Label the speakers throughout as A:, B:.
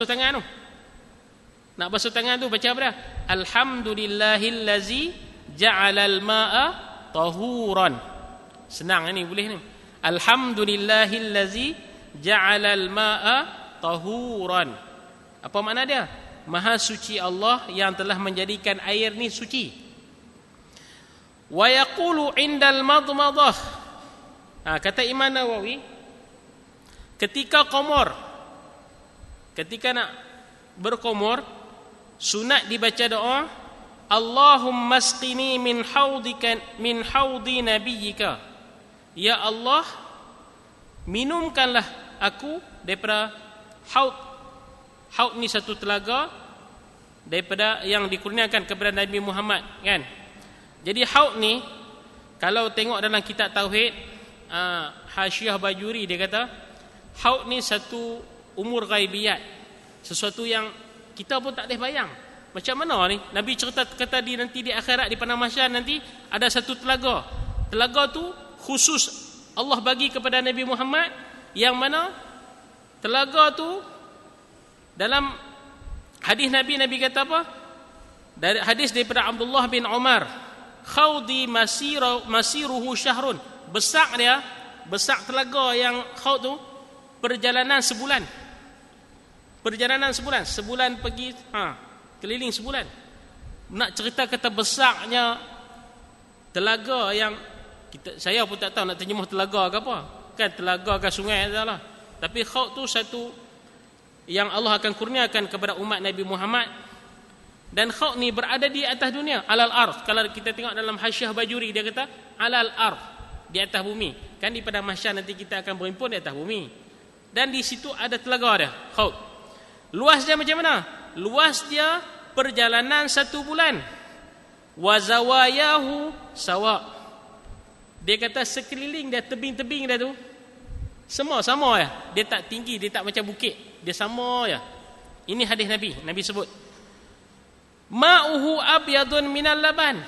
A: tangan tu. Nak basuh tangan tu baca apa dah? Alhamdulillahillazi ja'alal ma'a tahuran. Senang ni, boleh ni. Alhamdulillahillazi ja'alal ma'a tahuran. Apa makna dia? Maha suci Allah yang telah menjadikan air ni suci. Wa yaqulu indal madmadah. Kata Imam Nawawi, ketika nak berkomor, sunat dibaca doa, Allahumma asqini min haudi nabiyyika. Ya Allah, minumkanlah aku daripada haud ni satu telaga daripada yang dikurniakan kepada Nabi Muhammad, kan? Jadi haud ni, kalau tengok dalam kitab tauhid, Hasyiah Bajuri dia kata haud ni satu umur ghaibiyat, sesuatu yang kita pun tak boleh bayang. Macam mana ni? Nabi cerita kata nanti di akhirat, di padang mahsyar nanti ada satu telaga. Telaga tu khusus Allah bagi kepada Nabi Muhammad, yang mana telaga tu dalam hadis Nabi kata apa? Dari hadis daripada Abdullah bin Umar, khaudi masiruhu syahrun. Besar telaga yang khaud tu perjalanan sebulan. Sebulan pergi, keliling sebulan. Nak cerita kata besarnya telaga yang saya pun tak tahu nak terjemah telaga ke apa. Kan telaga ke sungai salah. Tapi khaud tu satu yang Allah akan kurniakan kepada umat Nabi Muhammad. Dan khaud ni berada di atas dunia, alal ardh. Kalau kita tengok dalam Hasyiah Bajuri, dia kata alal ardh, di atas bumi. Kan di padang mahsyar nanti kita akan berhimpun di atas bumi. Dan di situ ada telaga dia, khaud. Luas dia macam mana? Luas dia perjalanan 1 bulan. Wa zawayahu sawa. Dia kata sekeliling dia, tebing-tebing dia tu semua sama ya. Dia tak tinggi, dia tak macam bukit. Dia sama ya. Ini hadis Nabi sebut. Ma'uhu abyadun minal laban.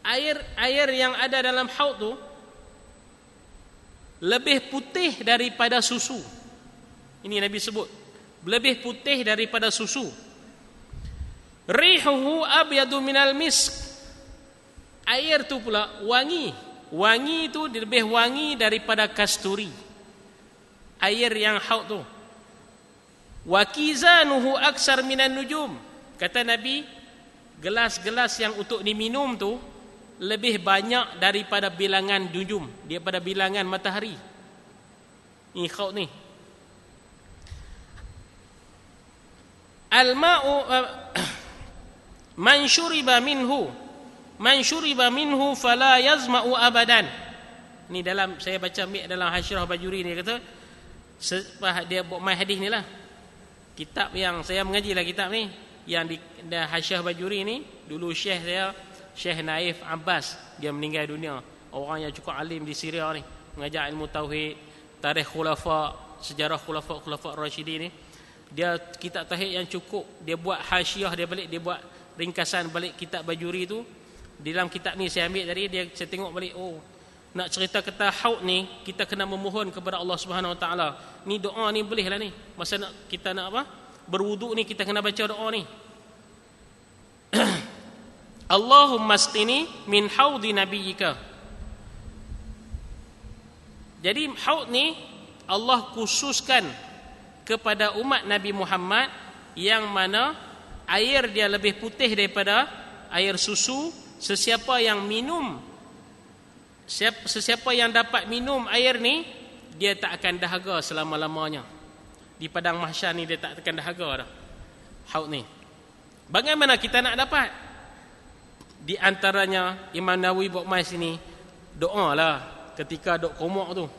A: Air yang ada dalam haud tu lebih putih daripada susu. Ini Nabi sebut, lebih putih daripada susu. Rihuhu abyadu minal misk. Air tu pula wangi tu lebih wangi daripada kasturi. Air yang haud tu. Wa kizanuhu aksar minan nujum. Kata Nabi, gelas-gelas yang untuk diminum tu lebih banyak daripada bilangan nujum, daripada bilangan matahari. Ini khaud ni. Al-ma'u man syuriba minhu fala yazma'u abadan. Ni dalam, saya baca dalam Hasyiah Bajuri ni, kata dia buat mai hadis ni lah. Kitab yang saya mengaji lah, kitab ni yang di Hasyiah Bajuri ni. Dulu Syekh saya, Syekh Naif Abbas, dia meninggal dunia. Orang yang cukup alim di Syria ni, mengajar ilmu tauhid, tarikh khulafa, sejarah khulafa Rasyidin ni. Dia kitab tauhid yang cukup. Dia buat hasyiah dia balik, dia buat ringkasan balik kitab Bajuri tu. Di dalam kitab ni saya ambil dari dia, saya tengok balik, nak cerita kata haud ni, kita kena memohon kepada Allah Subhanahu Wa Taala. Ni doa ni boleh lah ni. Masa kita nak apa? Berwuduk ni kita kena baca doa ni. Allahumma asqini min haudi nabiyyika. Jadi haud ni Allah khususkan kepada umat Nabi Muhammad, yang mana air dia lebih putih daripada air susu. Sesiapa yang dapat minum air ni, dia tak akan dahaga selama-lamanya. Di padang mahsyar ni dia tak akan dahaga dah. Haud ni. Bagaimana kita nak dapat? Di antaranya Imam Nawawi buat mai sini, doa lah ketika dok komok tu.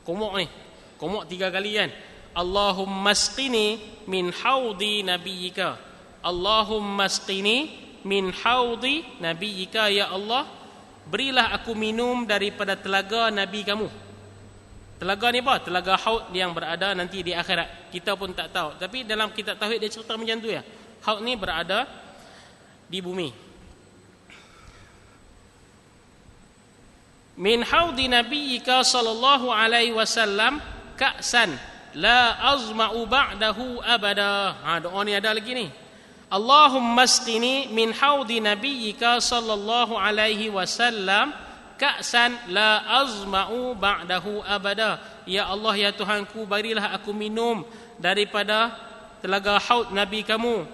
A: Komok 3 kali kan. Allahumma asqini min haudi nabiyyika. Allahumma asqini min haudi nabiyyika. Ya Allah, berilah aku minum daripada telaga Nabi kamu. Telaga ni apa? Telaga haud yang berada nanti di akhirat. Kita pun tak tahu. Tapi dalam kitab tauhid dia cerita macam tu ya. Haud ni berada di bumi. Min haudi nabiyyika sallallahu alaihi wasallam ka'san la azma'u ba'dahu abada. Doa ni ada lagi ni. Allahumma asqini min haudi nabiyyika sallallahu alaihi wasallam ka'san la azma'u ba'dahu abada. Ya Allah, ya Tuhanku, berilah aku minum daripada telaga haud Nabi kamu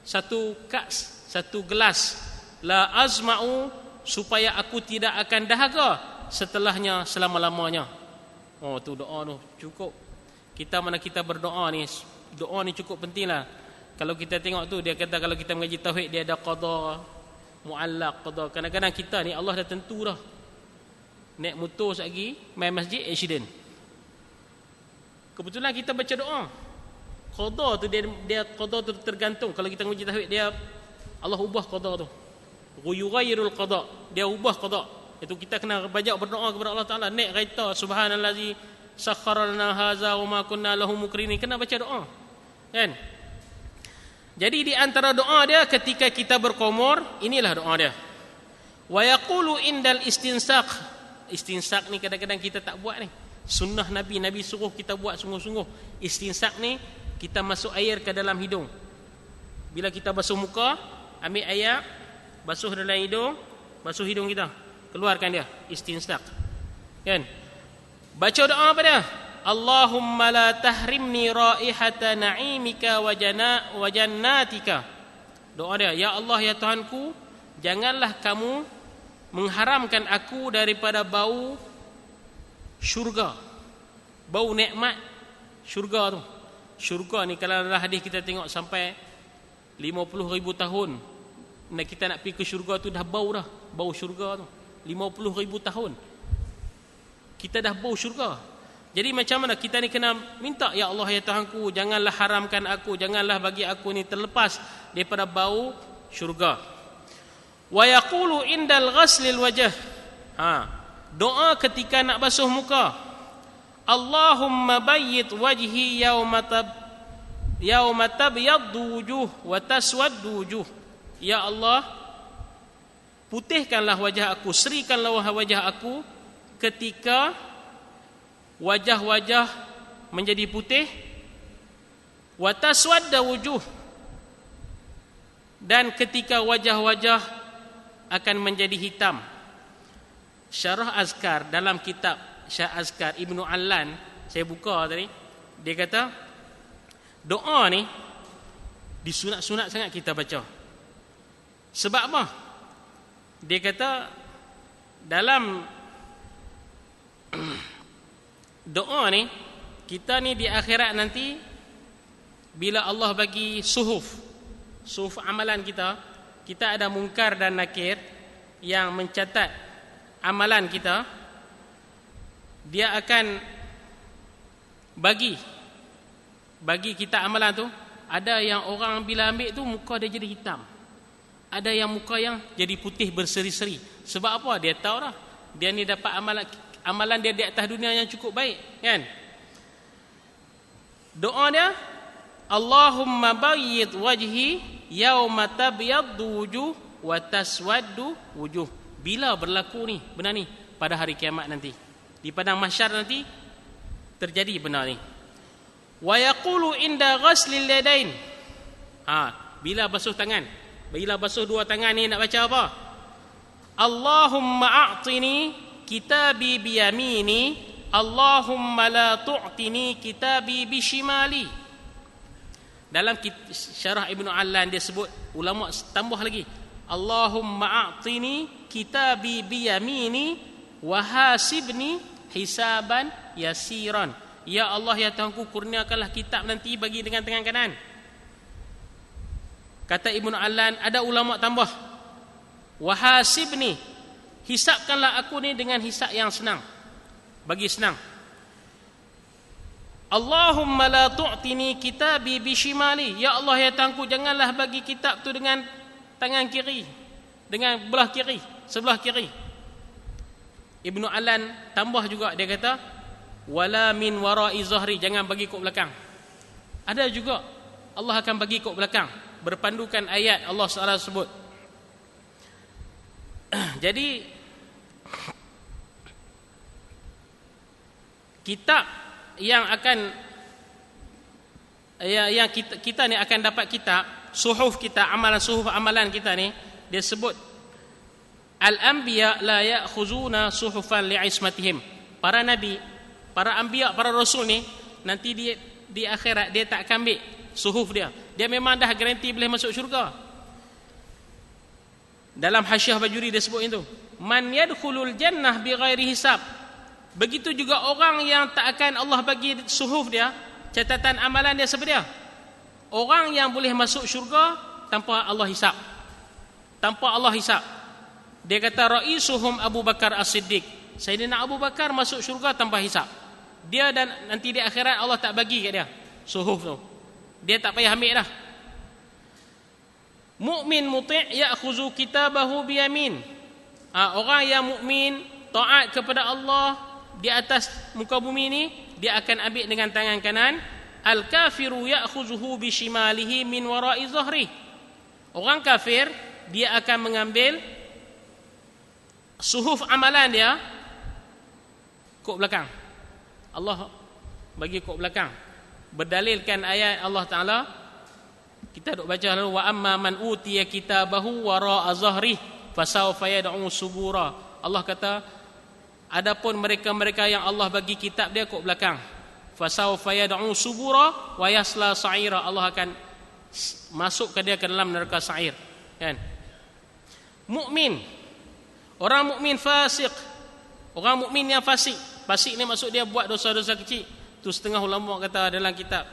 A: satu ka'as, satu gelas, la azma'u, supaya aku tidak akan dahaga setelahnya selama-lamanya. Tu doa tu cukup. Mana kita berdoa ni, doa ni cukup pentinglah. Kalau kita tengok tu, dia kata kalau kita mengaji tauhid, dia ada qada, muallaq, qada. Kadang-kadang kita ni Allah dah tentu dah. Naik motor lagi, main masjid, accident. Kebetulan kita baca doa. Qada tu dia qada tu tergantung. Kalau kita mengaji tauhid, dia Allah ubah qada tu. Yughayyirul qada. Dia ubah qada. Itu kita kena banyak berdoa kepada Allah Taala. Naik kereta, subhanallazi sakhkhara lana hadza wa ma kunna lahu muqrinin. Kena baca doa. Kan? Jadi di antara doa dia ketika kita berkumur, inilah doa dia. Wa yaqulu indal istinsaq. Istinsaq ni kadang-kadang kita tak buat ni. Sunnah Nabi suruh kita buat sungguh-sungguh. Istinsaq ni kita masuk air ke dalam hidung. Bila kita basuh muka, ambil air, basuh dalam hidung, basuh hidung kita, keluarkan dia, istinsaq. Kan? Baca doa apa dia? Allahumma la tahrimni raihata na'imika wa jannatika. Doa dia, ya Allah, ya Tuhanku, janganlah kamu mengharamkan aku daripada bau syurga, bau nikmat syurga tu. Syurga ni kalau dalam hadis kita tengok sampai 50,000 tahun kita nak pergi ke syurga tu dah bau syurga tu. 50,000 tahun kita dah bau syurga. Jadi macam mana kita ni kena minta, ya Allah, ya Tuhanku, janganlah haramkan aku, janganlah bagi aku ni terlepas daripada bau syurga. Wa yaqulu indal ghaslil wajh. Doa ketika nak basuh muka. Allahumma bayyit wajhi yauma tabyaddu wujuh wa taswaddu wujuh. Ya Allah, putihkanlah wajah aku, serikanlah wajah aku ketika wajah-wajah menjadi putih, wa taswadda wujuh, dan ketika wajah-wajah akan menjadi hitam. Syarah Azkar dalam kitab Syarah Azkar Ibnu Allan, saya buka tadi, dia kata doa ni disunat-sunat sangat kita baca. Sebab apa? Dia kata dalam doa ni, kita ni di akhirat nanti bila Allah bagi suhuf amalan kita, kita ada mungkar dan nakir yang mencatat amalan kita. Dia akan bagi kita amalan tu. Ada yang orang bila ambil tu muka dia jadi hitam, ada yang muka yang jadi putih berseri-seri. Sebab apa? Dia tahu dah, dia ni dapat amalan dia di atas dunia yang cukup baik, kan? Doa dia, Allahumma bayyid wajhi yauma tabyaddu wujuh wa taswaddu wujuh. Bila berlaku ni benar ni? Pada hari kiamat nanti, di padang mahsyar nanti terjadi benar ni. Wa yaqulu inda ghaslil yadain. Bila basuh tangan, bila basuh dua tangan ni nak baca apa? Allahumma a'tini kitabi biyamini, Allahumma la tu'tini kitabi bishimali. Dalam syarah Ibnu Allan dia sebut, ulama tambah lagi, Allahumma a'tini kitabi biyamini wa hasibni hisaban yasiran. Ya Allah, ya Tuhanku, kurniakanlah kitab nanti bagi dengan tangan kanan. Kata Ibnu Allan, ada ulama tambah, wa hasibni, hisapkanlah aku ni dengan hisap yang senang, bagi senang. Allahumma la tu'tini kitabi bishimali. Ya Allah, ya Tuhanku, janganlah bagi kitab tu dengan tangan kiri, dengan belah kiri, sebelah kiri. Ibnu Allan tambah juga, dia kata wala min wara'i zahri, jangan bagi kok belakang. Ada juga Allah akan bagi kok belakang, berpandukan ayat Allah SWT sebut. Jadi kitab yang akan yang kita ni akan dapat kitab, suhuf kita, suhuf amalan kita ni, dia sebut al-anbiya la ya'khuzuna suhufan li'ismatihim. Para nabi, para anbiya, para rasul ni nanti dia di akhirat dia tak akan ambil suhuf dia. Dia memang dah garanti boleh masuk syurga. Dalam Hasyiah Bajuri dia sebut itu. Man yadkhulul jannah bighairi hisab. Begitu juga orang yang tak akan Allah bagi suhuf dia, catatan amalan dia seperti dia. Orang yang boleh masuk syurga tanpa Allah hisab. Tanpa Allah hisab. Dia kata raisuhum Abu Bakar As-Siddiq. Sayyidina Abu Bakar masuk syurga tanpa hisab. Dia dan nanti di akhirat Allah tak bagi kat dia suhuf tu. Dia tak payah ambil dah. Mukmin muti' ya'khuzu kitabahu biyamin. Orang yang mukmin taat kepada Allah di atas muka bumi ni, dia akan ambil dengan tangan kanan. Al-kafiru ya'khuzuhu bishimalihi min wara'i zahri. Orang kafir dia akan mengambil suhuf amalan dia kok belakang. Allah bagi kok belakang. Berdalilkan ayat Allah Ta'ala, kita duk baca lalu, wa amma man utiya kitabahu wara'a zahri fasawfa yad'u subura. Allah kata, adapun mereka-mereka yang Allah bagi kitab dia kok belakang, fasawfa yad'u subura wa yasla sa'ira. Allah akan masukkan dia ke dalam neraka sa'ir. Kan? Mukmin, orang mukmin fasik, orang mukmin yang fasik. Fasik ni maksud dia buat dosa-dosa kecil. Tu setengah ulama kata dalam kitab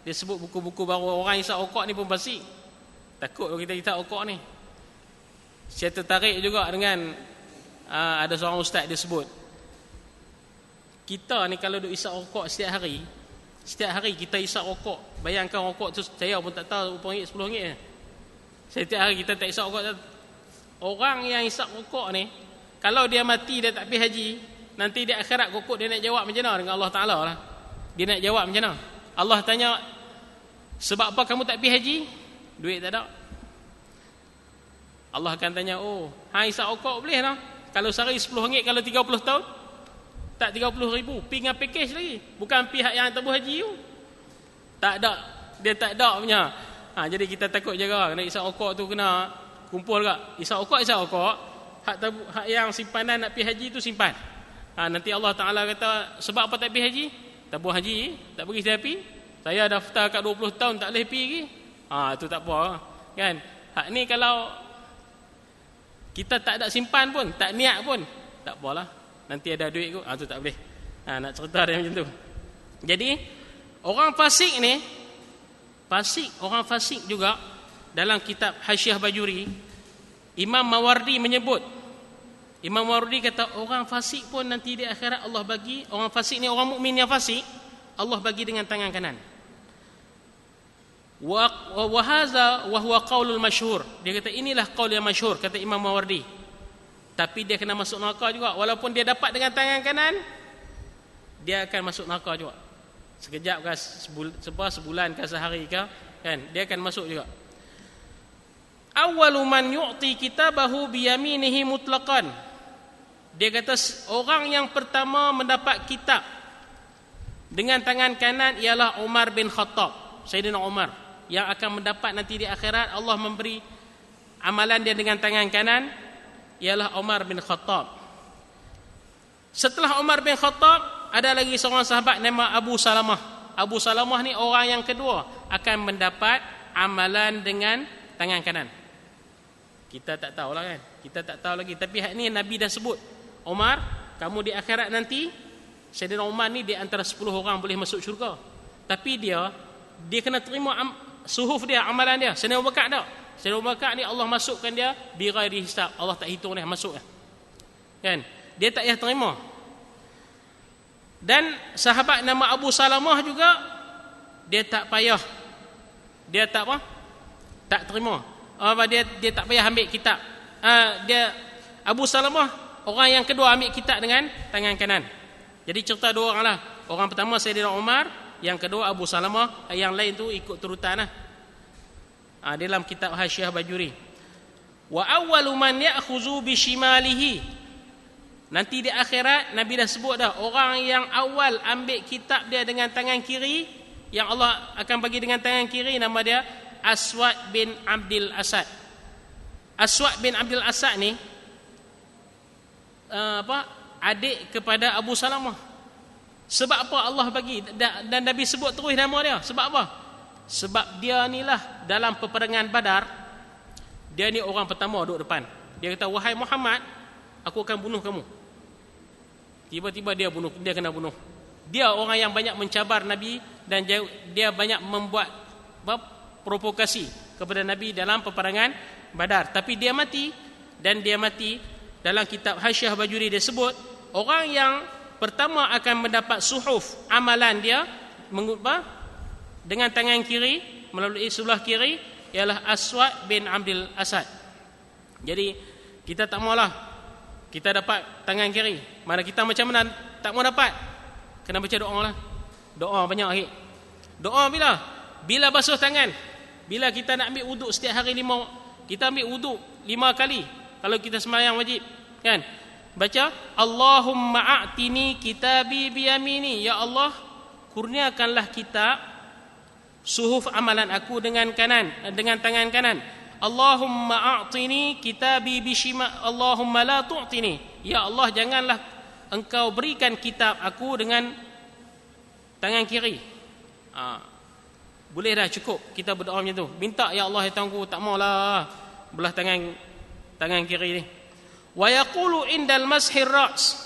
A: dia sebut buku-buku baru, orang isap okok ni pun fasik. Takut kalau kita isap okok ni. Saya tertarik juga dengan ada seorang ustaz dia sebut, kita ni kalau duk isap okok setiap hari kita isap okok. Bayangkan okok tu saya pun tak tahu RM10, RM10. Setiap hari kita tak isap okok. Orang yang isap okok ni, kalau dia mati dia tak pergi haji, nanti di akhirat kokok dia nak jawab macam mana dengan Allah Ta'ala lah. Dia nak jawab macam mana? Allah tanya, sebab apa kamu tak pergi haji? Duit tak ada. Allah akan tanya, oh, isap okok boleh lah. Kalau sehari RM10, kalau 30 tahun tak 30,000. Pergi dengan package lagi. Bukan pihak yang tabu haji tu. Tak ada. Dia tak ada punya. Jadi kita takut jaga. Kena isap okok tu kena kumpul kak. Isap okok. Hak yang simpanan nak pergi haji tu simpan. Nanti Allah Ta'ala kata, sebab apa tak pergi haji? Tabu haji, tak pergi saya pergi. Saya daftar kat 20 tahun tak boleh pergi lagi. Itu tak apa kan. Hak ni kalau kita tak ada simpan pun, tak niat pun, tak apalah. Nanti ada duit kot. Tu tak boleh. Nak cerita dia macam tu. Jadi orang fasik ni, orang fasik juga dalam kitab Hasyiah Bajuri, Imam Mawardi menyebut, Imam Mawardi kata orang fasik pun nanti di akhirat Allah bagi, orang fasik ni, orang mukmin yang fasik, Allah bagi dengan tangan kanan. Wa hadza wa huwa qaulul masyhur. Dia kata inilah qaul yang masyhur, kata Imam Mawardi. Tapi dia kena masuk neraka juga. Walaupun dia dapat dengan tangan kanan, dia akan masuk neraka juga. Sekejap ke sebulan ke sehari ke, kan, dia akan masuk juga. Awwalu man yu'ti kitabahu biyaminihi mutlaqan. Dia kata orang yang pertama mendapat kitab dengan tangan kanan ialah Umar bin Khattab, Sayyidina Umar, yang akan mendapat nanti di akhirat Allah memberi amalan dia dengan tangan kanan ialah Umar bin Khattab. Setelah Umar bin Khattab ada lagi seorang sahabat nama Abu Salamah. Abu Salamah ni orang yang kedua akan mendapat amalan dengan tangan kanan. Kita tak tahulah kan. Kita tak tahu lagi. Tapi hak ni Nabi dah sebut. Umar, kamu di akhirat nanti, Sayyidina Umar ni di antara 10 orang boleh masuk syurga. Tapi dia kena terima suhuf dia, amalan dia. Sayyidina Abu Bakar tak. Sayyidina Abu Bakar ni Allah masukkan dia bighairi hisab. Allah tak hitung dia masuk kan. Dia tak payah terima. Dan sahabat nama Abu Salamah juga dia tak payah. Dia tak apa? Tak terima. Dia tak payah ambil kitab. Dia Abu Salamah orang yang kedua ambil kitab dengan tangan kanan. Jadi cerita dua orang lah. Orang pertama Sayyidina Umar, yang kedua Abu Salamah, yang lain tu ikut turutan lah. Dalam kitab Hasyiah Bajuri. Wa awwalu man ya'khuzu bishimalihi. Nanti di akhirat Nabi dah sebut dah, orang yang awal ambil kitab dia dengan tangan kiri yang Allah akan bagi dengan tangan kiri, nama dia Aswad bin Abdul Asad. Aswad bin Abdul Asad ni adik kepada Abu Salamah. Sebab apa Allah bagi dan Nabi sebut terus nama dia? Sebab apa? Sebab dia ni lah dalam peperangan Badar, dia ni orang pertama duduk depan. Dia kata, wahai Muhammad, aku akan bunuh kamu. Tiba-tiba dia kena bunuh. Dia orang yang banyak mencabar Nabi dan dia banyak membuat provokasi kepada Nabi dalam peperangan Badar. Tapi dia mati, dan dia mati dalam kitab Hasyiah Bajuri dia sebut orang yang pertama akan mendapat suhuf amalan dia dengan tangan kiri melalui sebelah kiri ialah Aswad bin Abdul Asad. Jadi kita tak maulah kita dapat tangan kiri. Mana kita macam mana tak mau dapat, kena baca doa lah. Doa banyak lagi. Doa bila basuh tangan. Bila kita nak ambil wuduk setiap hari kita ambil wuduk 5 kali kalau kita sembahyang wajib, kan? Baca Allahumma a'tini kitabi biyamini, ya Allah kurniakanlah kitab suhuf amalan aku dengan tangan kanan. Allahumma a'tini kitabi bishima, Allahumma la tu'tini, ya Allah janganlah engkau berikan kitab aku dengan tangan kiri. Boleh dah, cukup kita berdoa macam tu. Minta, ya Allah ya Tuhanku, tak maulah belah tangan kiri ni. Wa yaqulu indal mashir ra's,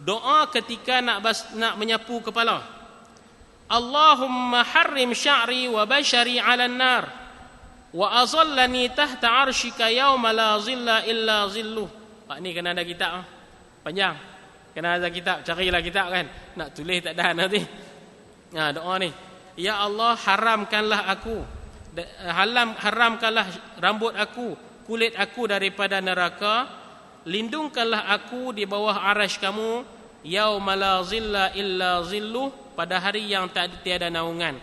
A: doa ketika nak menyapu kepala. Allahumma harrim sya'ri wa bashari 'alan nar wa azallani tahta 'arsyika yawma la zilla illa zilluh. Ni kena ada kitab panjang. Kena ada kitab, carilah kitab kan. Nak tulis tak ada nanti. Doa ni. Ya Allah, haramkanlah aku, haramkanlah rambut aku, kulit aku daripada neraka, lindungkanlah aku di bawah arasy kamu, yauma la zilla illa zilluh, pada hari yang tiada naungan.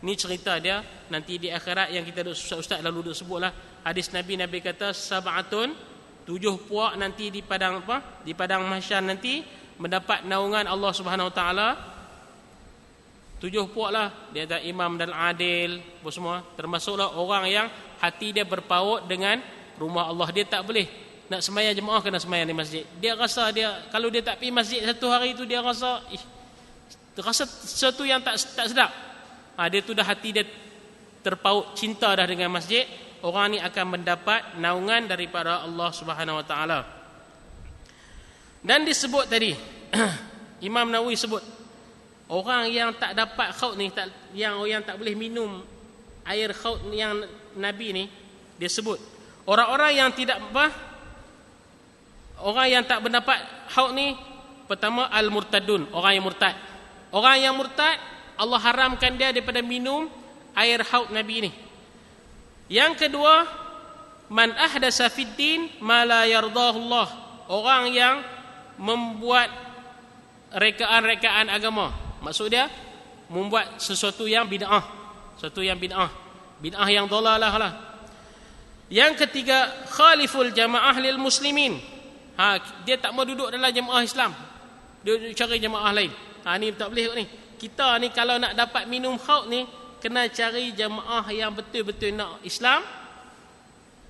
A: Ni cerita dia nanti di akhirat yang kita ustaz lalu duk sebutlah. Hadis Nabi kata sab'atun, 7 puak nanti di padang di padang mahsyar nanti mendapat naungan Allah Subhanahu Wa Taala. 7 puak lah. Dia ada imam dan adil, semua. Termasuklah orang yang hati dia berpaut dengan rumah Allah. Dia tak boleh nak sembahyang jemaah, kena sembahyang di masjid. Dia rasa kalau dia tak pergi masjid satu hari itu, dia rasa sesuatu yang tak sedap. Dia tu dah hati dia terpaut cinta dah dengan masjid. Orang ni akan mendapat naungan daripada Allah Subhanahu Wa Taala. Dan disebut tadi Imam Nawawi sebut orang yang tak dapat khaut ni, yang tak boleh minum air khaut yang Nabi ni, dia sebut orang-orang yang tidak orang yang tak mendapat khaut ni, pertama al-murtadun, orang yang murtad. Orang yang murtad Allah haramkan dia daripada minum air khaut Nabi ni. Yang kedua, man ahdasa fid din ma la yardahu Allah, orang yang membuat rekaan-rekaan agama. Maksud dia membuat sesuatu yang bid'ah, bid'ah yang dalalah lah. Yang ketiga, khaliful jamaah lil muslimin. Dia tak mau duduk dalam jemaah Islam, dia cari jemaah lain. Ni tak boleh ni. Kita ni kalau nak dapat minum khaut ni, kena cari jemaah yang betul-betul nak Islam.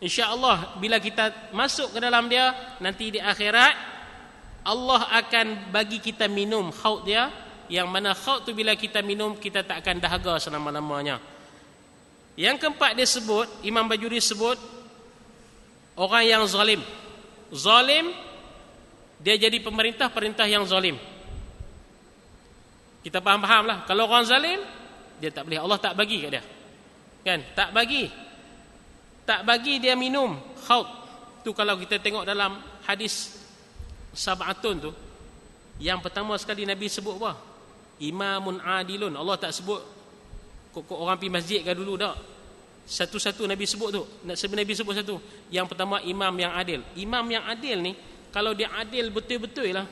A: InsyaAllah bila kita masuk ke dalam dia, nanti di akhirat Allah akan bagi kita minum khaut dia, yang mana khaut tu bila kita minum, kita tak akan dahaga selama-lamanya. Yang keempat dia sebut, Imam Bajuri sebut orang yang zalim. Zalim, dia jadi pemerintah yang zalim. Kita faham-faham lah. Kalau orang zalim, dia tak boleh, Allah tak bagi kat dia, kan? Tak bagi dia minum khaut tu. Kalau kita tengok dalam hadis sab'atun tu, yang pertama sekali Nabi sebut apa? Imamun adilun. Allah tak sebut kok orang pergi masjid ke dulu, tak. Satu-satu Nabi sebut tu. Nabi sebut satu. Yang pertama imam yang adil. Imam yang adil ni, kalau dia adil betul-betul lah,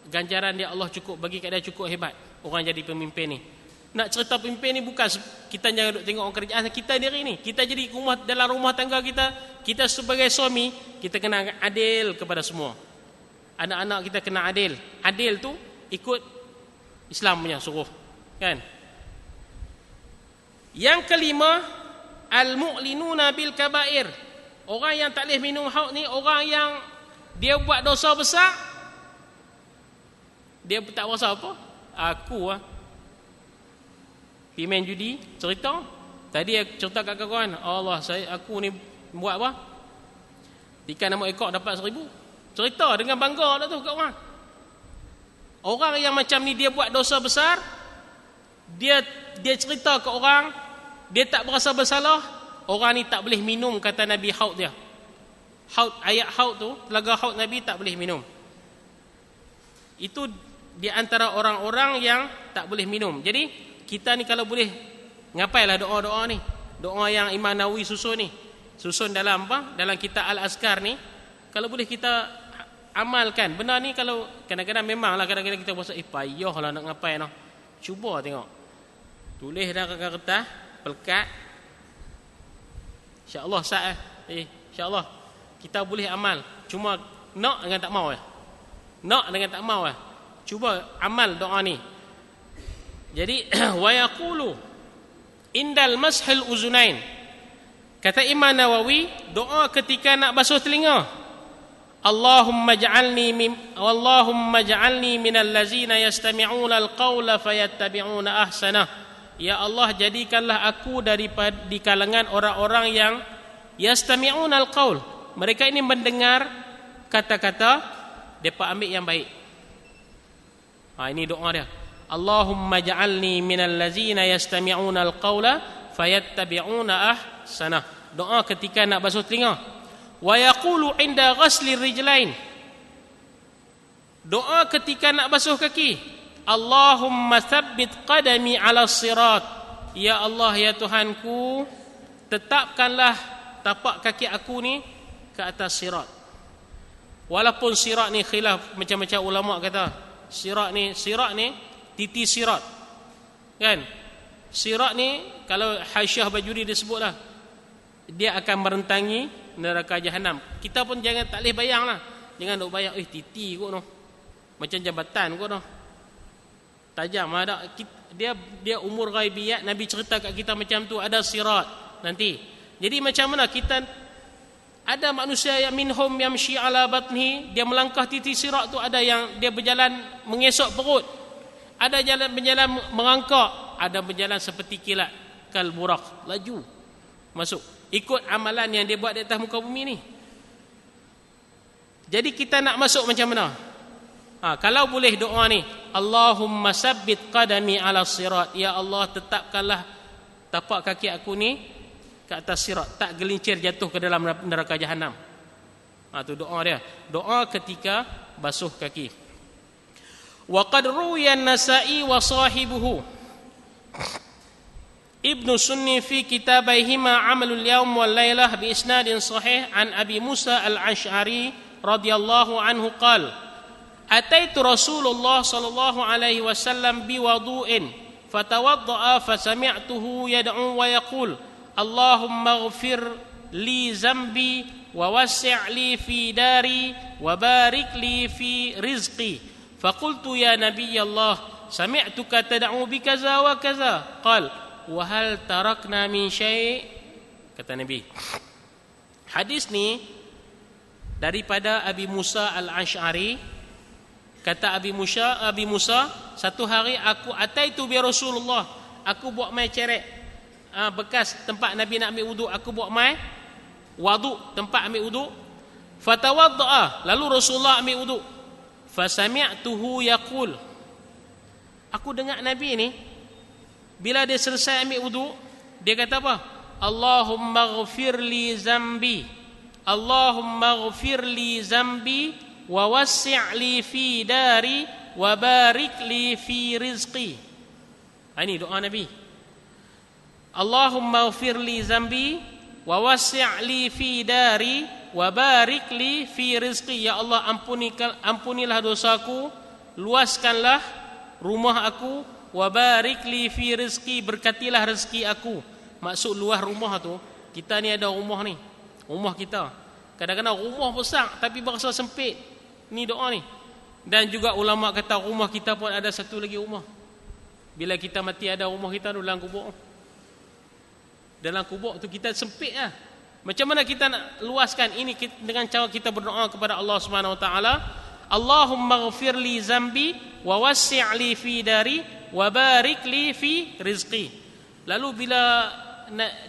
A: ganjaran dia Allah cukup, bagi kat dia cukup hebat. Orang jadi pemimpin ni. Nak cerita pemimpin ni bukan kita jangan duk tengok orang kerajaan, kita diri ni. Kita jadi dalam rumah tangga kita sebagai suami, kita kena adil kepada semua. Anak-anak kita kena adil. Adil tu ikut Islam punya suruh, kan? Yang kelima, al-mu'linuna bil kabair. Orang yang tak boleh minum haud ni orang yang dia buat dosa besar. Dia tak rasa apa? Aku pergi main judi, cerita. Tadi aku cerita kat kawan, Allah, aku ni buat apa? Ikan 6 ekor dapat 1,000. Cerita dengan bangga dah tu kat orang. Orang yang macam ni dia buat dosa besar, dia cerita ke orang, dia tak berasa bersalah, orang ni tak boleh minum, kata Nabi, haud dia. Haud, ayat haud tu, telaga haud Nabi tak boleh minum. Itu di antara orang-orang yang tak boleh minum. Jadi kita ni kalau boleh, ngapailah doa-doa ni, doa yang Imam Nawawi susun ni, susun dalam apa? Dalam kitab Al-Azkar ni. Kalau boleh kita amalkan benda ni. Kalau kadang-kadang memanglah kadang-kadang kita rasa payahlah nak ngapai noh. Cuba tengok, tulis dah kat kertas, pelekat, insya-Allah sah insya-Allah kita boleh amal. Cuma nak dengan tak mau nak dengan tak mau cuba amal doa ni. Jadi wa yaqulu indal mashil uzunain, kata Imam Nawawi, doa ketika nak basuh telinga, Allahumma ja'alni minal ladzina yastami'una al-qawla fayattabi'una ahsanah. Ya Allah, jadikanlah aku daripada di kalangan orang-orang yang yastami'una al-qawl. Mereka ini mendengar kata-kata, depa ambil yang baik. Ini doa dia. Allahumma ja'alni minal ladzina yastami'una al-qawla fayattabi'una ahsanah. Doa ketika nak basuh telinga. Wa yaqulu inda ghasli rijlain, doa ketika nak basuh kaki, Allahumma tsabbit qadami 'ala sirat. Ya Allah, ya Tuhanku, tetapkanlah tapak kaki aku ni ke atas sirat. Walaupun sirat ni khilaf, macam-macam ulama kata sirat ni titi sirat, kan? Sirat ni kalau Hasyiah Bajuri disebutlah, dia akan merentangi neraka jahanam. Kita pun jangan tak boleh bayanglah. Jangan duk bayang titi kot noh. Macam jabatan kot noh. Tajam ada dia umur ghaibiyat, Nabi cerita kat kita macam tu, ada sirat nanti. Jadi macam mana kita ada manusia yang minhum yamshi ala batni, dia melangkah titi sirat tu, ada yang dia berjalan mengesok perut. Ada berjalan merangkak, ada berjalan seperti kilat, kal buraq, laju masuk. Ikut amalan yang dia buat di atas muka bumi ni. Jadi kita nak masuk macam mana? Kalau boleh doa ni, Allahumma sabbit qadami 'ala sirat. Ya Allah, tetapkanlah tapak kaki aku ni ke atas sirat, tak gelincir jatuh ke dalam neraka jahanam. Tu doa dia. Doa ketika basuh kaki. Wa qad ruwiya an-Nasa'i wa sahibuhu Ibnu Sunni fi kitabaihima Amalul Yaum wal Lailah bi isnadin sahih an Abi Musa al-Ash'ari radhiyallahu anhu qala ataitu Rasulullah sallallahu alaihi wasallam bi wudu'in fatawadda'a fasami'tuhu yad'u wa yaqul Allahumma ighfir li zambi wa wassi' li fi dari wa barik li fi rizqi faqultu ya nabiy Allah sami'tuka tad'u bi kaza wa kaza qala wa hal tarakna min syai', kata Nabi. Hadis ni daripada Abi Musa al-Ash'ari. Kata Abi Musa, satu hari aku ataitu bi Rasulullah, aku buat mai cerek bekas tempat Nabi nak ambil wuduk, aku buat mai wuduk tempat ambil wuduk. Fatawadda'a, lalu Rasulullah ambil wuduk. Fasami'tuhu yaqul, aku dengar Nabi ni bila dia selesai ambil wuduk, dia kata apa? Allahumma ighfir li zambi, Allahumma ighfir li zambi wa wassi' li fi dari wa barik li fi rizqi. Ini doa Nabi. Allahumma ighfir li zambi wa wassi' li fi dari wa barik li fi rizqi. Ya Allah, ampunilah dosaku, luaskanlah rumah aku, wa barik li fi rizqi, berkatilah rezeki aku. Maksud luah rumah tu, kita ni ada rumah ni, rumah kita. Kadang-kadang rumah besar tapi berasa sempit. Ni doa ni. Dan juga ulama kata rumah kita pun ada satu lagi rumah. Bila kita mati ada rumah kita dalam kubur. Dalam kubur tu kita sempit lah. Macam mana kita nak luaskan ini dengan cara kita berdoa kepada Allah Subhanahu Wa Taala. Allahumma ghfir li zambi wa wassi' li fi dari wa barik li fi rizqi. Lalu bila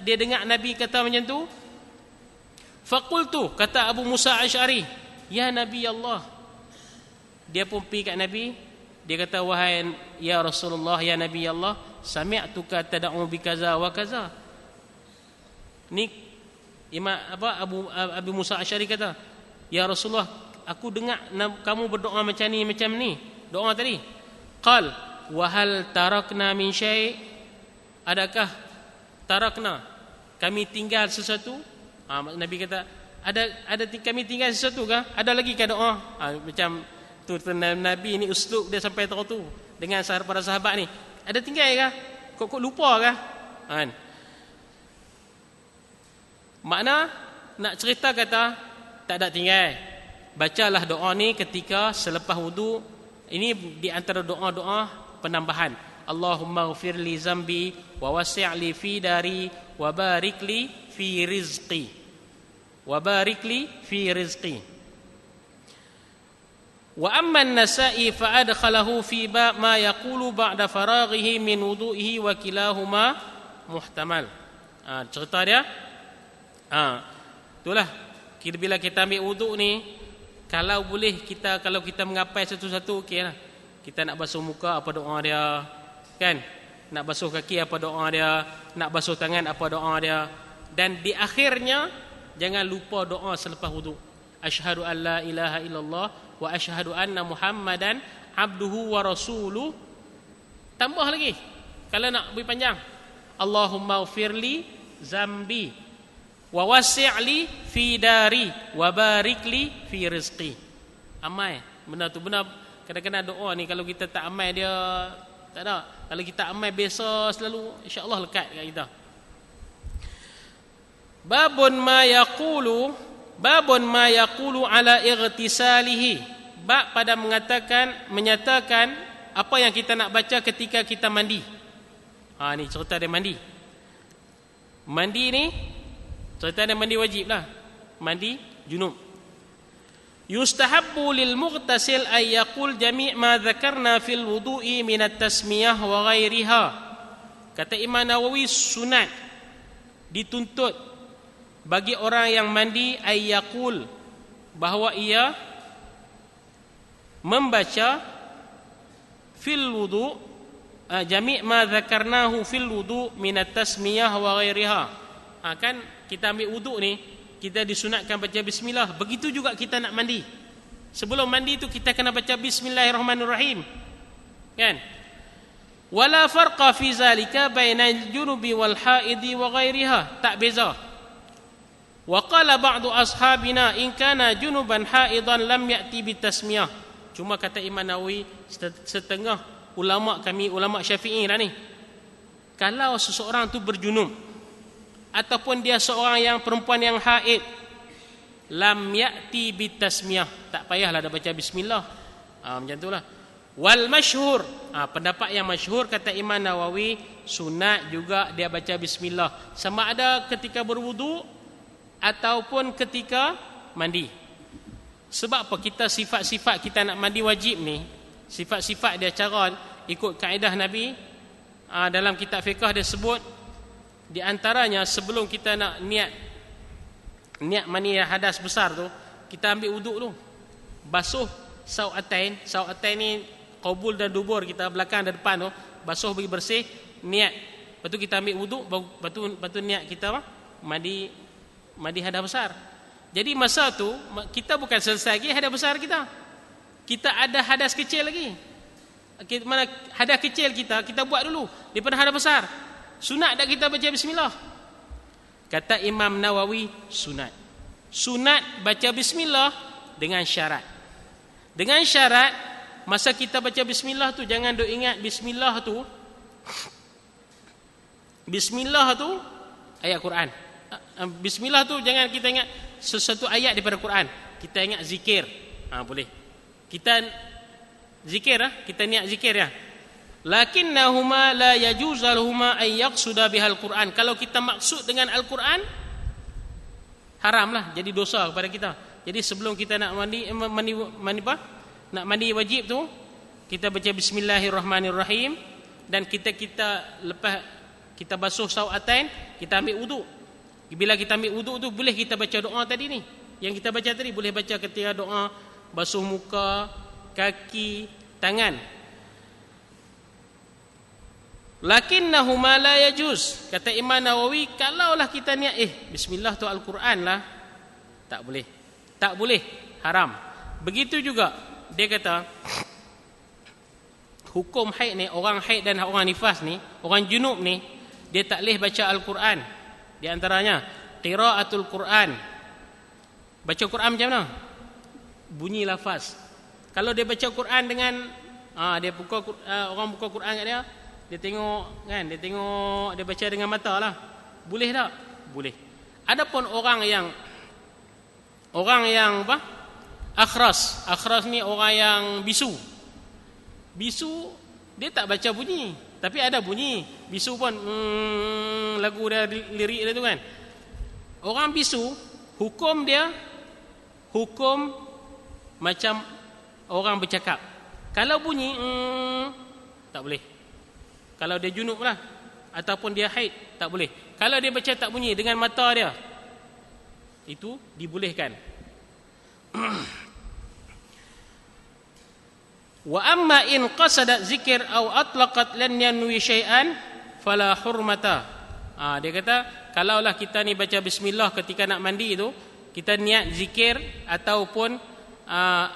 A: dia dengar Nabi kata macam tu, faqultu, kata Abu Musa Asy'ari, ya Nabi Allah. Dia pun pergi kat Nabi, dia kata, wahai ya Rasulullah, ya Nabi Allah, sami'tuka tad'u bi kaza wa kaza. Ni Abu Musa Asy'ari kata, ya Rasulullah, aku dengar kamu berdoa macam ni. Doa tadi. Qal wa hal tarakna min syai'? Adakah tarakna, kami tinggal sesuatu? Nabi kata, ada kami tinggal sesuatu kah? Ada lagi ke doa? Macam tu Nabi ni uslub dia sampai tahu tu dengan para sahabat ni. Ada tinggal kah? Kok lupa kah? Makna nak cerita kata tak ada tinggal. Bacalah doa ni ketika selepas wudu. Ini di antara doa-doa penambahan. Allahumma ghfir li zambi wa wassi' li fi dari wa barik li fi rizqi. Wa barik li fi rizqi. Wa amma an-Nasa'i fa adkhalahu fi bab ma yaqulu ba'da faraghihi min wudu'ihi wa kilahuma muhtamal. Cerita dia. Itulah bila kita ambil wuduk ni, kalau boleh kalau kita mengapai satu-satu, okeylah. Kita nak basuh muka, apa doa dia, kan? Nak basuh kaki, apa doa dia, nak basuh tangan, apa doa dia. Dan di akhirnya jangan lupa doa selepas wuduk. Asyhadu an la ilaha illallah wa asyhadu anna Muhammadan abduhu wa rasuluh. Tambah lagi kalau nak lebih panjang, Allahumma ghfirli zambi wa wasi'li fi dari wa barikli fi rizqi. Amai benda tu, benar. Kadang-kadang doa ni kalau kita tak amai dia tak ada. Kalau kita amai biasa selalu, insya-Allah lekat kat kita. Babun ma yaqulu ala ightisalihi. Bab pada menyatakan apa yang kita nak baca ketika kita mandi. Ni cerita dia mandi. Mandi ni cerita dia mandi wajib lah. Mandi junub. Yustahabbu lil mughtasil ay yaqul jami' ma dzakarna fil wudu'i min at-tasmiyah wa ghairiha. Kata Imam Nawawi, sunat, dituntut bagi orang yang mandi ay yaqul, bahawa ia membaca fil wudu' jami' ma dzakarnahu fil wudu' min at-tasmiyah wa ghairiha. Kan kita ambil wuduk ni, kita disunatkan baca bismillah. Begitu juga kita nak mandi. Sebelum mandi tu kita kena baca bismillahirrahmanirrahim. Kan? Wala farqa fi zalika bainal junubi wal haidi wa ghairiha. Tak beza. Wa qala ba'du ashabina in kana junuban haidan lam ya'ti bitasmiyah. Cuma kata Imam Nawawi, setengah ulama kami, ulama Syafi'i lah ni, kalau seseorang tu berjunub ataupun dia seorang yang perempuan yang haid, lam ya'ti bitasmiyah, tak payahlah dah baca bismillah. Macam itulah. Wal masyhur, pendapat yang masyhur kata Imam Nawawi, sunat juga dia baca bismillah, sama ada ketika berwudu ataupun ketika mandi. Sebab apa? Kita sifat-sifat kita nak mandi wajib ni, sifat-sifat dia cara ikut kaedah Nabi. Dalam kitab fiqh dia sebut, di antaranya sebelum kita nak niat mani hadas besar tu, kita ambil wuduk tu, basuh sau'atain. Sau'atain ni qabul dan dubur, kita belakang dan depan tu, basuh bagi bersih, niat. Lepas tu kita ambil wuduk, lepas tu niat kita mandi hadas besar. Jadi masa tu kita bukan selesai lagi hadas besar kita ada hadas kecil lagi. Mana hadas kecil kita buat dulu daripada hadas besar. Sunat tak kita baca bismillah? Kata Imam Nawawi, sunat. Sunat baca bismillah dengan syarat. Dengan syarat, masa kita baca bismillah tu jangan duk ingat bismillah tu ayat Quran. Bismillah tu jangan kita ingat sesuatu ayat daripada Quran. Kita ingat zikir. Boleh. Kita zikir kita niat zikir ya. Lakinnahuma la yajuzu lahuma an yaqsuda bihal Quran. Kalau kita maksud dengan Al-Quran, haramlah, jadi dosa kepada kita. Jadi sebelum kita nak mandi nak mandi wajib tu, kita baca bismillahirrahmanirrahim, dan kita lepas kita basuh sawatain, kita ambil wuduk. Bila kita ambil wuduk tu, boleh kita baca doa tadi ni yang kita baca tadi, boleh baca ketika doa basuh muka, kaki, tangan. Lakinnahuma la yajuz, kata Imam Nawawi, kalaulah kita niat bismillah tu Al-Quran lah, tak boleh, haram. Begitu juga dia kata hukum haid ni, orang haid dan orang nifas ni, orang junub ni, dia tak boleh baca Al-Quran. Di antaranya qiraatul Quran. Baca Quran macam mana? Bunyi lafaz. Kalau dia baca Quran dengan dia orang buka Quran kat dia tengok kan, dia baca dengan mata lah, boleh tak? Boleh. Adapun orang yang apa? Akhras ni orang yang bisu, dia tak baca bunyi, tapi ada bunyi. Bisu pun lagu dia, lirik dia tu kan. Orang bisu, hukum dia hukum macam orang bercakap. Kalau bunyi tak boleh. Kalau dia junub lah, ataupun dia haid, tak boleh. Kalau dia baca tak bunyi dengan mata dia, itu dibolehkan. Wa amma in qasadat zikir aw atlaqat lan yanwi syai'an fala hurmata. Dia kata kalaulah kita ni baca bismillah ketika nak mandi tu, kita niat zikir ataupun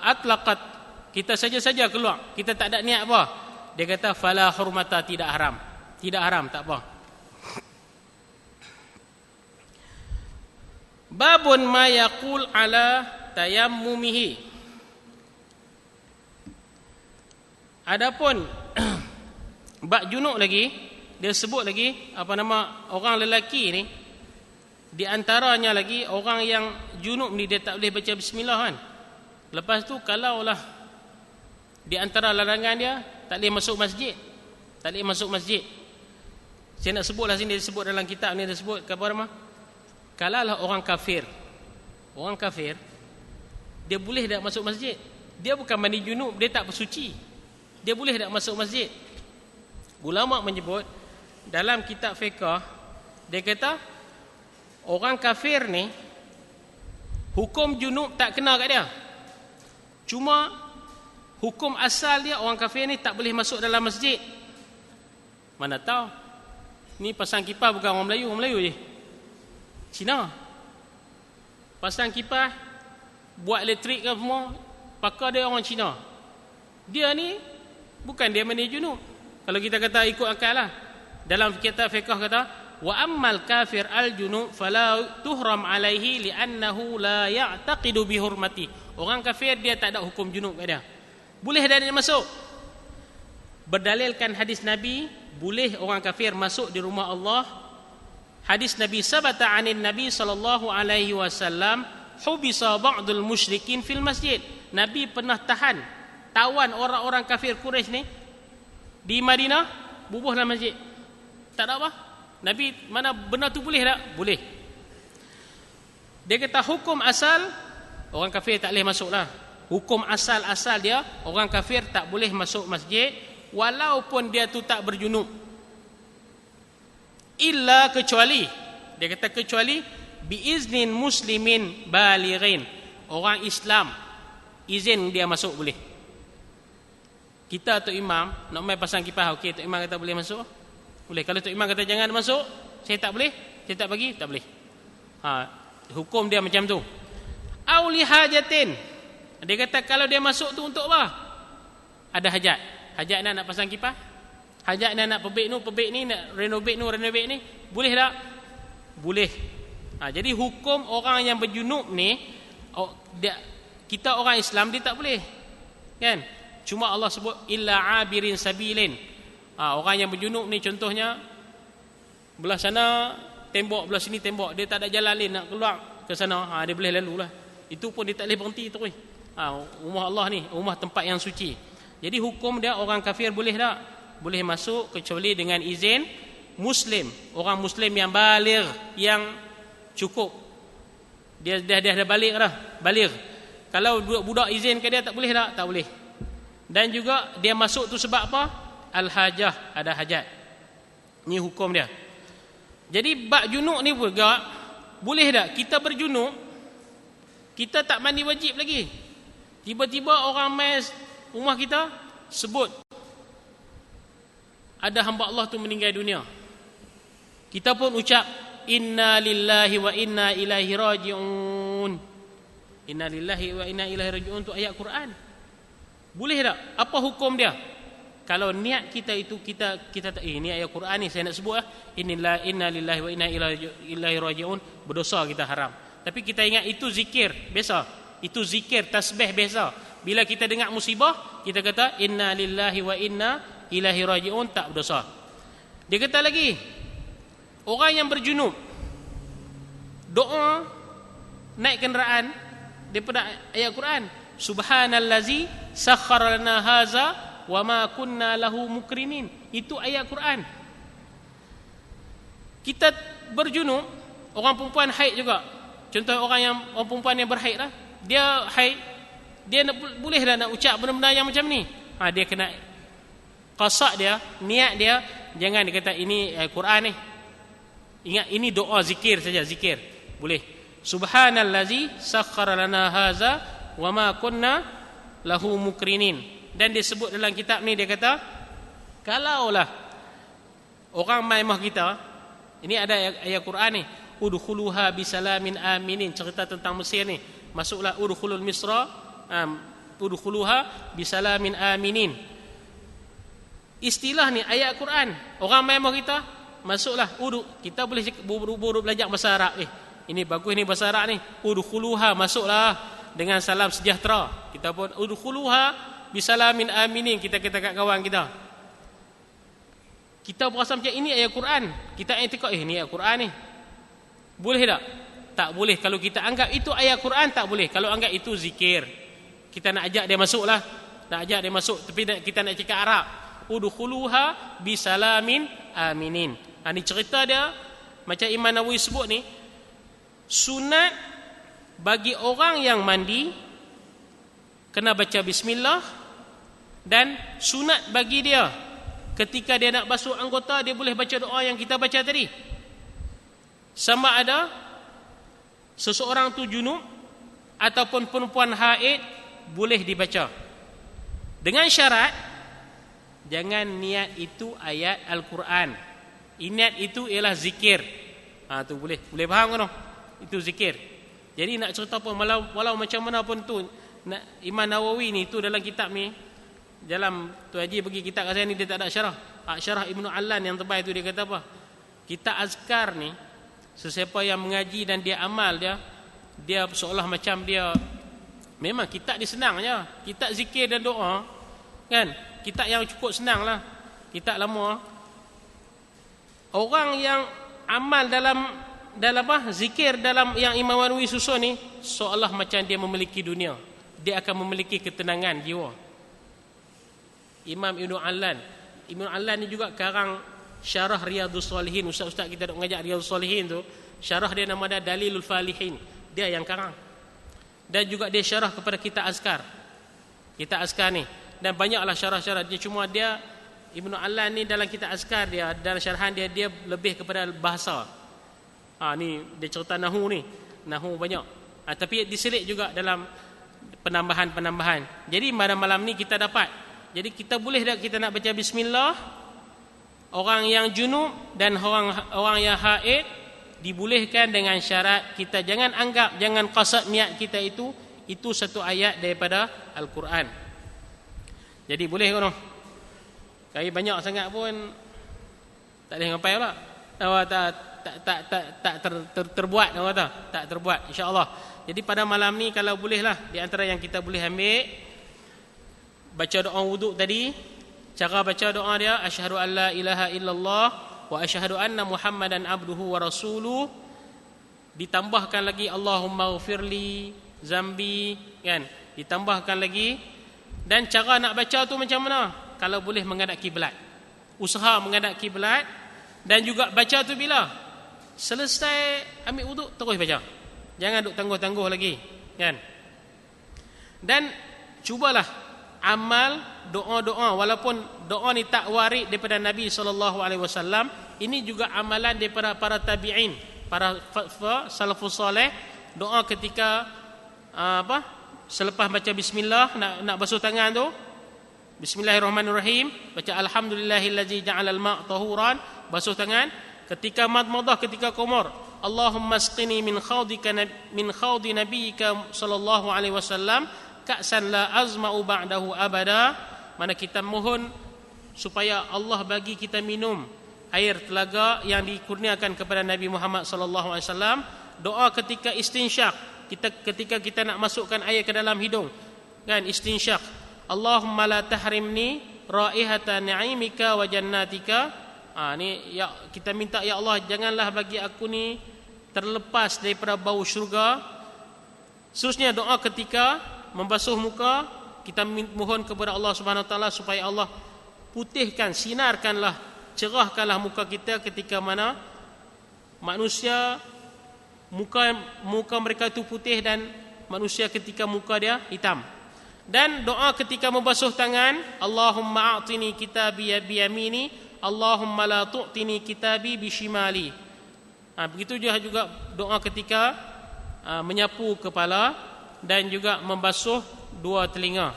A: atlaqat, kita saja-saja keluar, kita tak ada niat apa, dia kata fala hurmata, tidak haram, tak apa. Babun ma yaqul ala tayammumihi. Adapun bab junub lagi, dia sebut lagi apa nama orang lelaki ni, di antaranya lagi orang yang junub ni dia tak boleh baca bismillah kan. Lepas tu kalaulah di antara larangan dia, tak boleh masuk masjid. Saya nak sebutlah sini, dia sebut dalam kitab ni, dia sebut apa nama? Kalaulah orang kafir, dia boleh tak masuk masjid. Dia bukan mandi junub, dia tak bersuci, dia boleh tak masuk masjid. Ulama menyebut dalam kitab fiqh, dia kata orang kafir ni hukum junub tak kena kat dia. Cuma hukum asal dia, orang kafir ni tak boleh masuk dalam masjid. Mana tahu ni pasang kipas bukan orang Melayu je, Cina. Pasang kipas, buat elektrik ke semua, pakar dia orang Cina. Dia ni bukan dia mandi junub. Kalau kita kata ikut akal lah, dalam kitab fiqh kata wa ammal kafir al junub fala tuhram alaihi li'annahu la ya'taqidu bi hurmati. Orang kafir dia tak ada hukum junub kat dia, boleh dah dia masuk. Berdalilkan hadis Nabi, boleh orang kafir masuk di rumah Allah. Hadis Nabi sabata anin Nabi sallallahu alaihi wasallam hubisa ba'dul musyrikin fil masjid. Nabi pernah tawan orang-orang kafir Quraisy ni di Madinah, bubuh dalam masjid. Tak ada apa. Nabi mana benar tu boleh tak? Boleh. Dia kata hukum asal orang kafir tak boleh masuk lah. Hukum asal dia, orang kafir tak boleh masuk masjid walaupun dia tu tak berjunub. Illa, kecuali, dia kata kecuali biiznin muslimin balighin, orang Islam izin dia masuk boleh. Kita Tok Imam nak main pasang kipas, okey Tok Imam kata boleh masuk, boleh. Kalau Tok Imam kata jangan masuk, saya tak boleh, saya tak bagi, tak boleh. Hukum dia macam tu. Auli hajatin, dia kata kalau dia masuk tu untuk apa? Ada hajat. Hajat nak pasang kipas, hajat nak perbek ni, nak renovate ni, boleh tak? Boleh. Jadi hukum orang yang berjunub ni, kita orang Islam dia tak boleh, kan? Cuma Allah sebut illa abirin sabilin. Orang yang berjunub ni contohnya belah sana tembok, belah sini tembok, dia tak ada jalan lain nak keluar ke sana, dia boleh lalu lah. Itu pun dia tak boleh berhenti terus. Rumah Allah ni, rumah tempat yang suci. Jadi hukum dia orang kafir boleh tak? boleh masuk kecuali dengan izin muslim, orang muslim yang baligh, yang cukup. Dia dah baligh dah, baligh. Kalau budak izin ke dia tak boleh tak? Tak boleh. Dan juga dia masuk tu sebab apa? Al-hajah, ada hajat. Ni hukum dia. Jadi bab junub ni juga boleh tak kita berjunub, kita tak mandi wajib lagi. Tiba-tiba orang mai rumah kita sebut ada hamba Allah tu meninggal dunia. Kita pun ucap inna lillahi wa inna ilaihi raji'un. Inna lillahi wa inna ilaihi raji'un tu ayat Quran. Boleh tak? Apa hukum dia? Kalau niat kita itu kita ni ayat Quran ni saya nak sebut inna lillahi wa inna ilaihi raji'un, berdosa kita haram. Tapi kita ingat itu zikir biasa. Itu zikir tasbih biasa. Bila kita dengar musibah, kita kata inna lillahi wa inna ilaihi raji'un, tak berdosa. Dia kata lagi, orang yang berjunub doa naik kenderaan daripada ayat Quran, subhanallazi sakhkhara lana haza wa ma kunna lahu mukrinin. Itu ayat Quran. Kita berjunub, orang perempuan haid juga. Contoh orang perempuan yang berhaid lah, dia haid, dia boleh dah nak ucap benda-benda yang macam ni. Dia kena qasad dia, niat dia, jangan dia kata ini Quran ni. Ingat ini doa zikir saja, zikir. Boleh. Subhanallazi sakhkhara lana haza wa ma kunna lahu mukrinin. Dan dia sebut dalam kitab ni, dia kata kalaulah orang mai rumah kita, ini ada ayat Quran ni, udkhuluha bisalamin aminin, cerita tentang Mesir ni. Masuklah udkhulul Misra, udkhuluha bisalamin aminin. Istilah ni ayat Quran. Orang mai rumah kita, masuklah kita boleh buru-buru belajar bahasa Arab. Ini bagus ni bahasa Arab ni. Udkhuluha, masuklah dengan salam sejahtera. Kita pun udkhuluha bisalamin aminin, kita kat kawan kita. Kita berasa macam ini ayat Quran. Kita i'tikad ni ayat Quran ni. Boleh tak? Tak boleh. Kalau kita anggap itu ayat Quran, tak boleh. Kalau anggap itu zikir, kita nak ajak dia masuklah. Nak ajak dia masuk, tapi kita nak cakap Arab. Udkhuluha bisalamin aminin. Ini cerita dia macam Imam Nawawi sebut ni, sunat bagi orang yang mandi kena baca bismillah, dan sunat bagi dia ketika dia nak basuh anggota, dia boleh baca doa yang kita baca tadi. Sama ada seseorang tu junub ataupun perempuan haid, boleh dibaca. Dengan syarat jangan niat itu ayat Al-Quran. Niat itu ialah zikir. Tu boleh faham kan? Itu zikir. Jadi nak cerita pun walau macam mana pun tu, Imam Nawawi ni tu dalam kitab ni, dalam tu Haji bagi kitab kat saya ni, dia tak ada syarah. Syarah Ibnu Allan yang terbaik tu, dia kata apa? Kitab azkar ni, sesiapa yang mengaji dan dia amal dia seolah macam dia, memang kitab dia senang je. Kitab zikir dan doa kan, kitab yang cukup senang lah, kitab lama. Orang yang amal dalam zikir dalam yang Imam Nawawi susun ni, seolah macam dia memiliki dunia. Dia akan memiliki ketenangan jiwa. Imam Ibnu Allan ni juga karang syarah Riyadhus Salihin. Ustaz-ustaz kita duk mengajar Riyadhus Salihin tu, syarah dia nama dia Dalilul Falihin. Dia yang karang. Dan juga dia syarah kepada kitab azkar. Kitab azkar ni. Dan banyaklah syarah-syarah dia. Cuma dia Ibnu Allan ni dalam kitab azkar dia, dalam syarahan dia lebih kepada bahasa. Ni dia cerita nahu ni. Nahu banyak. Tapi diselit juga dalam penambahan-penambahan. Jadi malam ni kita dapat. Jadi kita boleh tak kita nak baca bismillah, orang yang junub dan orang yang haid dibolehkan dengan syarat kita jangan anggap, jangan qasad niat kita itu satu ayat daripada Al-Quran. Jadi boleh kan? Kali banyak sangat pun tak boleh ngapai pula. Tak terbuat, tak terbuat, insya-Allah. Jadi pada malam ni kalau bolehlah, di antara yang kita boleh ambil, baca doa wuduk tadi. Cara baca doa dia, asyhadu an la ilaha illallah wa asyhadu anna Muhammadan abduhu wa rasuluh. Ditambahkan lagi Allahumma ghfirli zambi, kan? Ditambahkan lagi. Dan cara nak baca tu macam mana? Kalau boleh menghadap kiblat. usaha menghadap kiblat, dan juga baca tu bila selesai ambil wuduk terus baca. Jangan duk tangguh-tangguh lagi, kan? Dan cubalah amal doa-doa, walaupun doa ni tak warid daripada Nabi SAW. Ini juga amalan daripada para tabi'in, para salafus saleh. Doa ketika selepas baca bismillah, nak basuh tangan tu, bismillahirrahmanirrahim, baca alhamdulillahillazi ja'alal ma' tahuran, basuh tangan. Ketika madmadah, ketika kumur, Allahumma asqini min khawdi nabiyyika sallallahu alaihi wasallam ka'san la azma'u ba'dahu abada. Mana kita mohon supaya Allah bagi kita minum air telaga yang dikurniakan kepada Nabi Muhammad sallallahu alaihi wasallam. Doa ketika istinsyak, ketika kita nak masukkan air ke dalam hidung, kan, istinsyak. Allahumma la tahrimni raihata ni'imika wa jannatika. Ni ya, kita minta, ya Allah, janganlah bagi aku ni terlepas daripada bau syurga. Seterusnya doa ketika membasuh muka, kita mohon kepada Allah Subhanahu Wa Taala supaya Allah putihkan, sinarkanlah, cerahkanlah muka kita ketika mana manusia muka mereka itu putih dan manusia ketika muka dia hitam. Dan doa ketika membasuh tangan, Allahumma a'tini kitabi biyamini, Allahumma la tu'tini kitabi bishimali. Begitu juga doa ketika menyapu kepala dan juga membasuh dua telinga.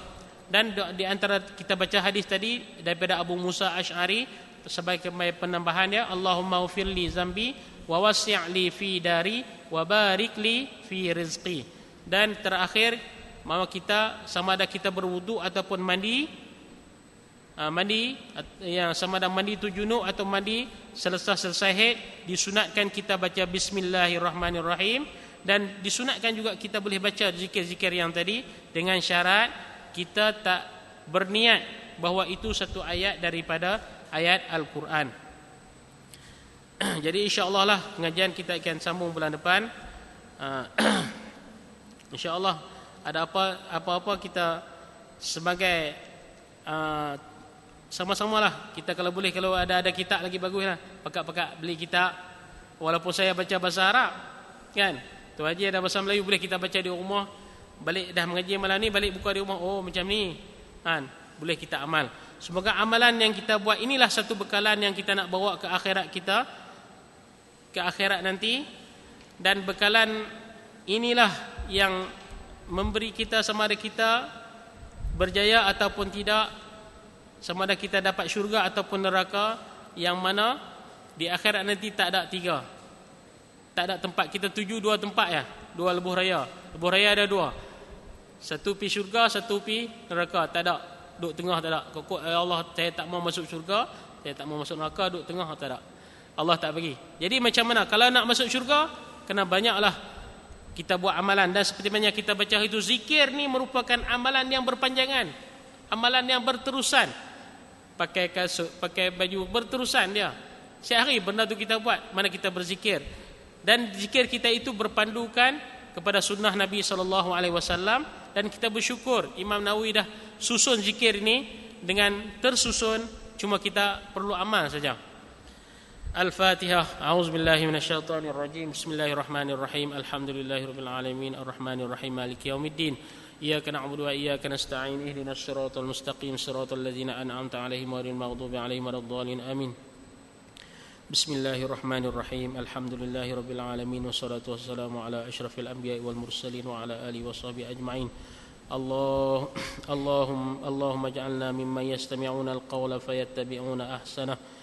A: Dan di antara kita baca hadis tadi daripada Abu Musa Asy'ari sebagai penambahan dia, Allahumma ufirli zambi wa wasi'li fi dari wa barik li fi rizqi. Dan terakhir, maka kita sama ada kita berwudu ataupun mandi yang sama ada mandi tu junub atau mandi selesai haid, disunatkan kita baca bismillahirrahmanirrahim. Dan disunatkan juga kita boleh baca zikir-zikir yang tadi dengan syarat kita tak berniat bahawa itu satu ayat daripada ayat Al-Quran. Jadi insya-Allah lah pengajian kita akan sambung bulan depan. Insya-Allah ada apa-apa kita sebagai sama-samalah kita, kalau boleh, kalau ada kitab lagi baguslah, pakak-pakak beli kitab, walaupun saya baca bahasa Arab, kan, tu Haji ada bahasa Melayu, boleh kita baca di rumah, balik dah mengaji malam ni, balik buka di rumah, oh macam ni, kan, boleh kita amal. Semoga amalan yang kita buat inilah satu bekalan yang kita nak bawa ke akhirat kita, ke akhirat nanti. Dan bekalan inilah yang memberi kita sama ada kita berjaya ataupun tidak, sama ada kita dapat syurga ataupun neraka, yang mana di akhirat nanti tak ada tiga, tak ada tempat kita tuju, dua tempat ya, dua lebuh raya. Lebuh raya ada dua, satu pi syurga, satu pi neraka. Tak ada duduk tengah, tak ada. Kok ya Allah, saya tak mau masuk syurga, saya tak mau masuk neraka, duduk tengah, tak ada. Allah tak bagi. Jadi macam mana kalau nak masuk syurga, kena banyaklah kita buat amalan. Dan seperti mana kita baca itu, zikir ni merupakan amalan yang berpanjangan, amalan yang berterusan. Pakai kasut, pakai baju, berterusan dia. Sehari benda tu kita buat, mana kita berzikir. Dan zikir kita itu berpandukan kepada sunnah Nabi SAW. Dan kita bersyukur Imam Nawawi dah susun zikir ini dengan tersusun, cuma kita perlu amal saja. Al-Fatihah. A'udzubillahi minasyaitonirrajim. Bismillahirrahmanirrahim. Alhamdulillahirabbil alamin, arrahmanirrahim, maliki yaumiddin. Iyyaka na'budu wa iyyaka nasta'in. Ihdinas siratal mustaqim, siratal ladzina an'amta 'alaihim ghairil maghdubi 'alaihim waladdallin. Amin. Bismillahirrahmanirrahim. Alhamdulillahirabbil alamin, wassalatu wassalamu ala asyrafil anbiya'i wal mursalin wa ala alihi washabihi ajma'in. Allahumma ij'alna mimman yastami'una al-qawla fayattabi'una ahsanah.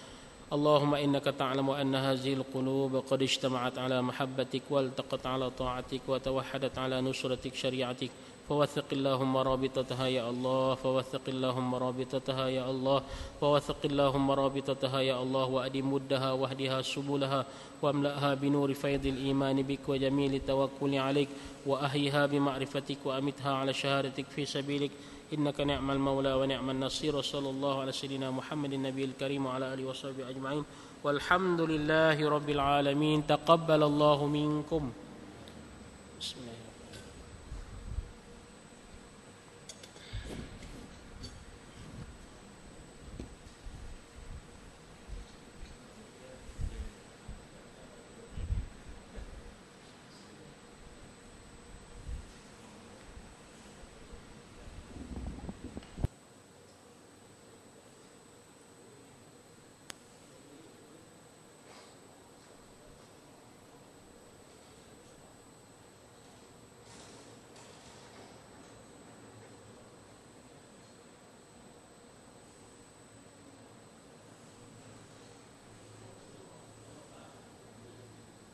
A: اللهم إنك تعلم أن هذه القلوب قد اجتمعت على محبتك والتقت على طاعتك وتوحدت على نصرتك شريعتك فوثق اللهم رابطتها يا الله فوثق اللهم رابطتها يا الله فوثق اللهم رابطتها يا الله وأدم مدها واهدها سبلها واملأها بنور فيض الإيمان بك وجميل التوكل عليك وأحيها بمعرفتك وأمتها على شهادتك في سبيلك إنك نعم المولى ونعم النصير وصلى الله على سيدنا محمد النبي الكريم وعلى آله وصحبه أجمعين والحمد لله رب العالمين. تقبل الله منكم. بسم الله.